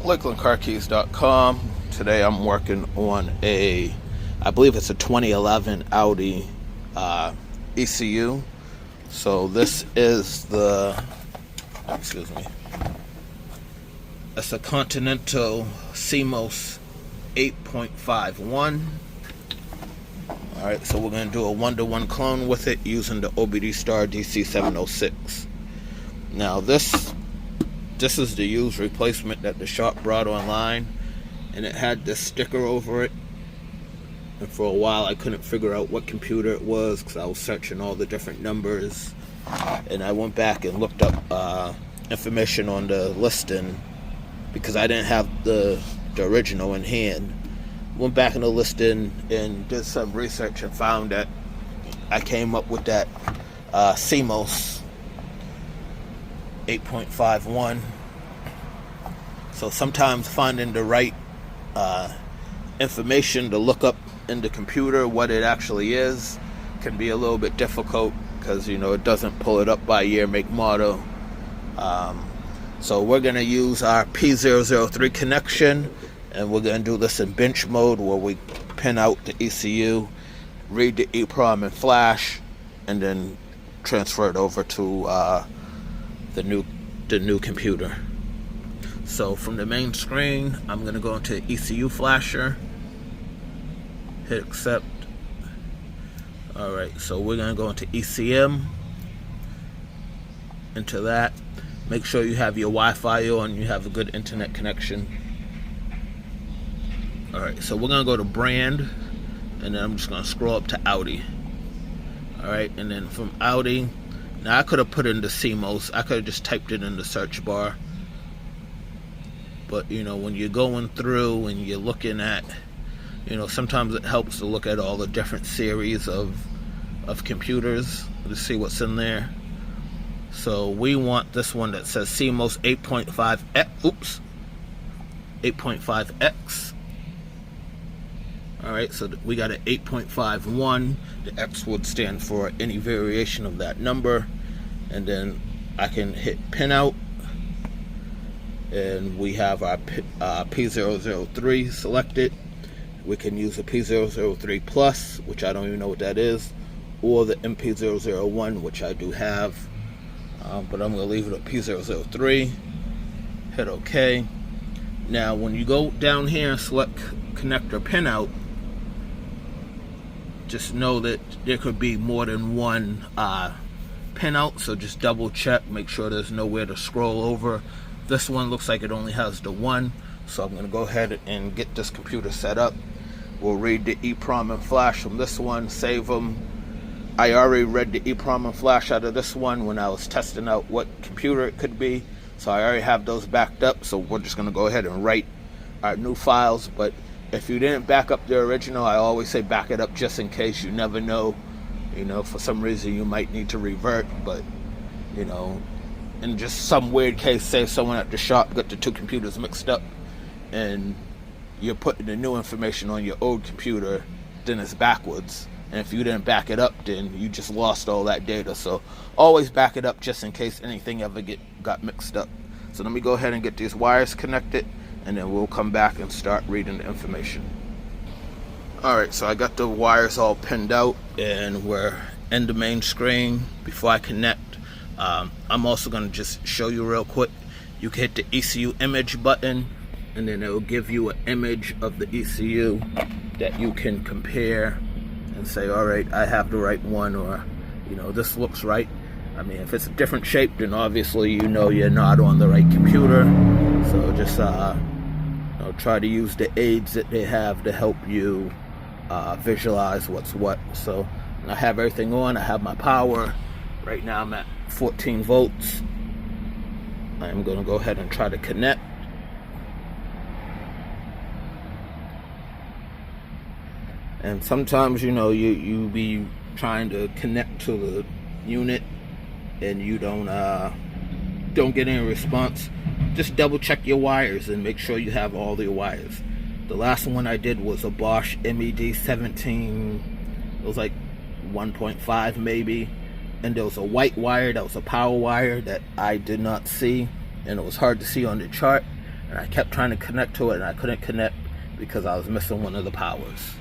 LakelandCarKeys.com. Today I'm working on I believe it's a 2011 Audi ECU. So this is it's a Continental Simos 8.51. Alright, so we're going to do a 1-to-1 clone with it using the OBDSTAR DC706. Now this is the used replacement that the shop brought online, and it had this sticker over it, and for a while I couldn't figure out what computer it was because I was searching all the different numbers, and I went back and looked up information on the listing because I didn't have the original in hand. Went back in the listing and did some research and found that I came up with that Simos 8.51. So sometimes finding the right information to look up in the computer what it actually is can be a little bit difficult because it doesn't pull it up by year, make, model. So we're going to use our P003 connection, and we're going to do this in bench mode where we pin out the ECU, read the EEPROM and flash, and then transfer it over to the new computer. So from the main screen, I'm going to go into ECU flasher, hit accept. Alright, so we're going to go into ECM, into that. Make sure you have your Wi-Fi on, you have a good internet connection. Alright, so we're going to go to brand, and then I'm just going to scroll up to Audi. Alright, and then from Audi, now I could have put in the Simos, I could have just typed it in the search bar. But when you're going through and you're looking at, sometimes it helps to look at all the different series of computers to see what's in there. So we want this one that says Simos 8.5X. 8.5X. Alright, so we got an 8.51. The X would stand for any variation of that number. And then I can hit pin out. And we have our P003 selected. We can use a P003 Plus, which I don't even know what that is, or the MP001, which I do have. But I'm going to leave it at P003. Hit OK. Now, when you go down here and select connector pin out, just know that there could be more than one pin out, so just double check, make sure there's nowhere to scroll over. This one looks like it only has the one, so I'm going to go ahead and get this computer set up. We'll read the EEPROM and flash from this one, save them. I already read the EEPROM and flash out of this one when I was testing out what computer it could be, so I already have those backed up. So we're just going to go ahead and write our new files. But if you didn't back up the original, I always say back it up just in case. You never know, for some reason you might need to revert. But in just some weird case, say someone at the shop got the two computers mixed up and you're putting the new information on your old computer, then it's backwards. And if you didn't back it up, then you just lost all that data. So always back it up just in case anything ever got mixed up. So let me go ahead and get these wires connected, and then we'll come back and start reading the information. Alright, so I got the wires all pinned out, and we're in the main screen. Before I connect, I'm also going to just show you real quick. You can hit the ECU image button, and then it will give you an image of the ECU that you can compare and say, alright, I have the right one, or this looks right. I mean, if it's a different shape, then obviously you're not on the right computer. So just try to use the aids that they have to help you visualize what's what. So I have everything on. I have my power. Right now I'm at 14 volts. I'm going to go ahead and try to connect. And sometimes, you be trying to connect to the unit and you don't get any response. Just double check your wires and make sure you have all the wires. The last one I did was a Bosch MED17. It was like 1.5 maybe. And there was a white wire that was a power wire that I did not see. And it was hard to see on the chart. and I kept trying to connect to it and I couldn't connect because I was missing one of the powers.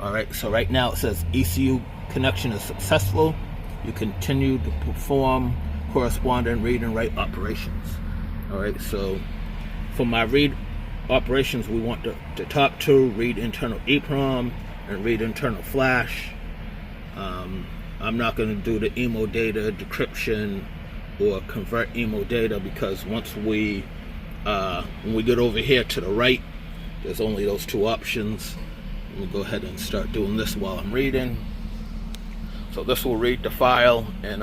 Alright, so right now it says ECU connection is successful. You continue to perform corresponding read and write operations. Alright, so for my read operations, we want the top two, read internal EEPROM and read internal flash. I'm not going to do the emo data decryption or convert emo data, because once when we get over here to the right, there's only those two options. We'll go ahead and start doing this while I'm reading. So this will read the file and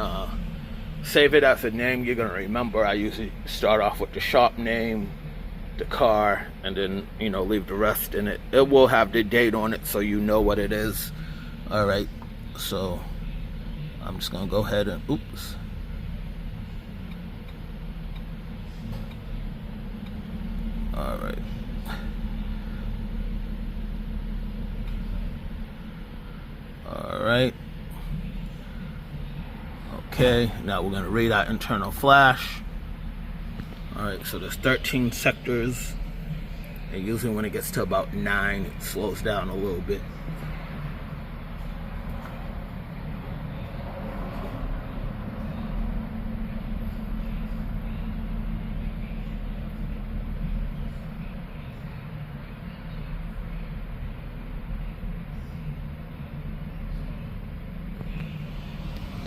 save it as a name you're going to remember. I usually start off with the shop name, the car, and then, you know, leave the rest in it. It will have the date on it so you know what it is. Alright, so I'm just going to go ahead and, oops. Alright. Alright. Okay, now we're going to read our internal flash. Alright, so there's 13 sectors, and usually when it gets to about 9, it slows down a little bit.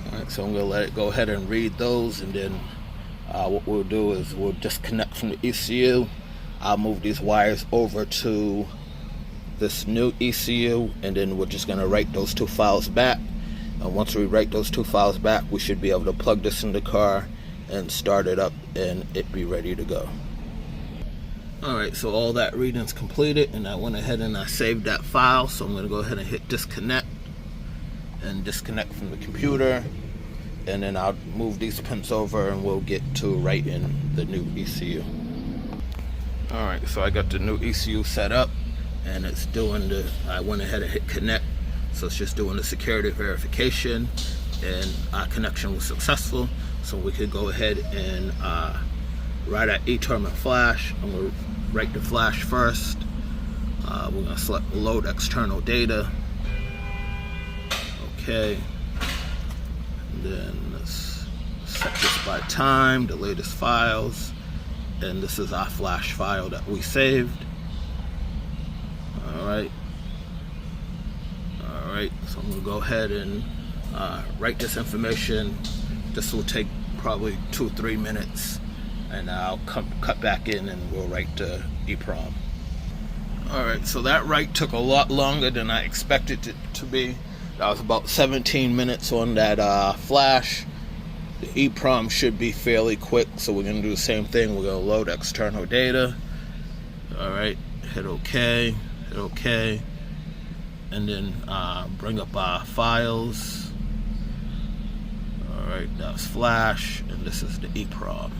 Alright, so I'm going to let it go ahead and read those, and then what we'll do is we'll disconnect from the ECU. I'll move these wires over to this new ECU, and then we're just going to write those two files back. And once we write those two files back, we should be able to plug this in the car and start it up and it be ready to go. Alright, so all that reading's completed, and I went ahead and I saved that file. So I'm going to go ahead and hit disconnect and disconnect from the computer, and then I'll move these pins over and we'll get to writing the new ECU. Alright, so I got the new ECU set up, and it's doing I went ahead and hit connect, so it's just doing the security verification, and our connection was successful. So we could go ahead and write our EEPROM and flash. I'm going to write the flash first. We're going to select load external data. Okay. And then let's set this by time, the latest files, and this is our flash file that we saved. Alright, so I'm going to go ahead and write this information. This will take probably 2-3 minutes, and I'll cut back in and we'll write the EEPROM. Alright, so that write took a lot longer than I expected it to be. That was about 17 minutes on that flash. The EEPROM should be fairly quick, so we're going to do the same thing. We're going to load external data. Alright, hit OK, hit OK, and then bring up our files. Alright, that's flash, and this is the EEPROM.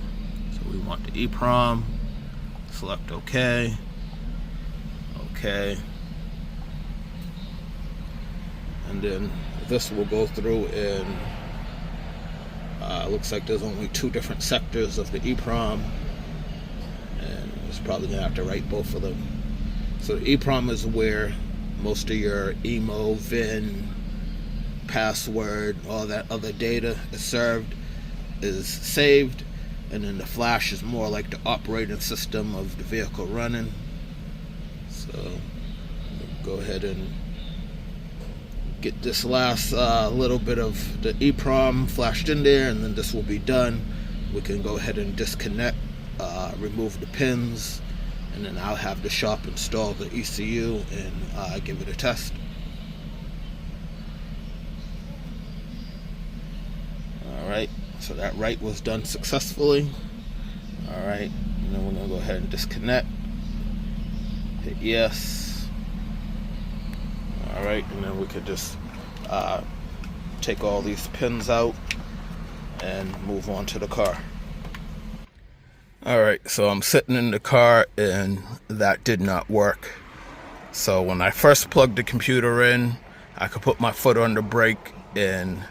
So we want the EEPROM, select OK, OK. And then this will go through, and looks like there's only 2 different sectors of the EEPROM, and it's probably gonna have to write both of them. So the EEPROM is where most of your emo, VIN, password, all that other data is saved, and then the flash is more like the operating system of the vehicle running. So go ahead and get this last little bit of the EEPROM flashed in there, and then this will be done. We can go ahead and disconnect, remove the pins, and then I'll have the shop install the ECU and give it a test. Alright, so that write was done successfully. Alright, and then we're going to go ahead and disconnect, hit yes. Alright, and then we could just take all these pins out and move on to the car. Alright, so I'm sitting in the car and that did not work. So when I first plugged the computer in, I could put my foot on the brake and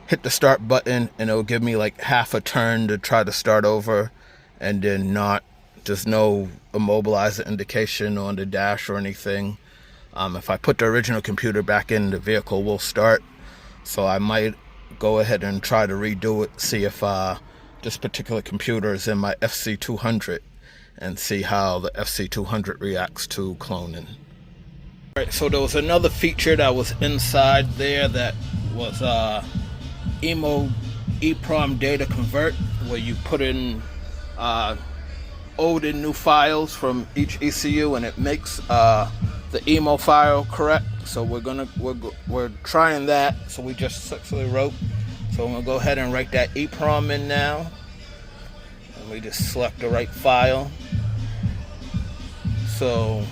hit the start button, and it'll give me like half a turn to try to start over, and then not There's no immobilizer indication on the dash or anything. If I put the original computer back in, the vehicle will start. So I might go ahead and try to redo it, see if this particular computer is in my FC200, and see how the FC200 reacts to cloning. Alright, so there was another feature that was inside there that was EEPROM data convert, where you put in old and new files from each ECU, and it makes the EMO file correct. So we're trying that. So we just successfully wrote. So I'm gonna go ahead and write that EEPROM in now, and we just select the right file. So,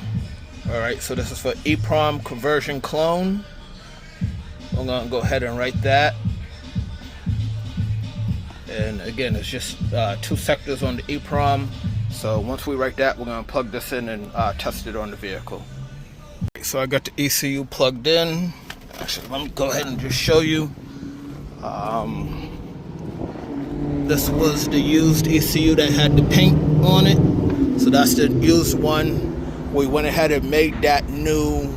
all right. So this is for EEPROM conversion clone. I'm gonna go ahead and write that. And again, it's just 2 sectors on the EEPROM. So once we write that, we're gonna plug this in and test it on the vehicle. So I got the ECU plugged in. Actually, let me go ahead and just show you. This was the used ECU that had the paint on it. So that's the used one. We went ahead and made that new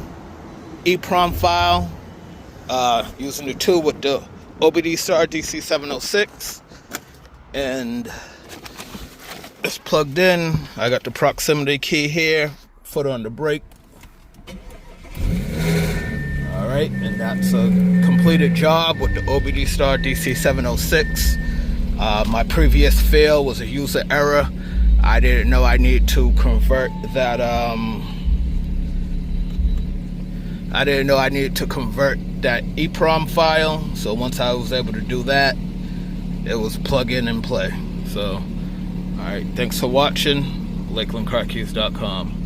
EEPROM file using the tool with the OBDSTAR DC706. And it's plugged in. I got the proximity key here, foot on the brake. Alright, and that's a completed job with the OBDSTAR DC706. My previous fail was a user error. I didn't know I needed to convert that EEPROM file. So once I was able to do that, it was plug in and play. So, alright, thanks for watching. LakelandCarKeys.com.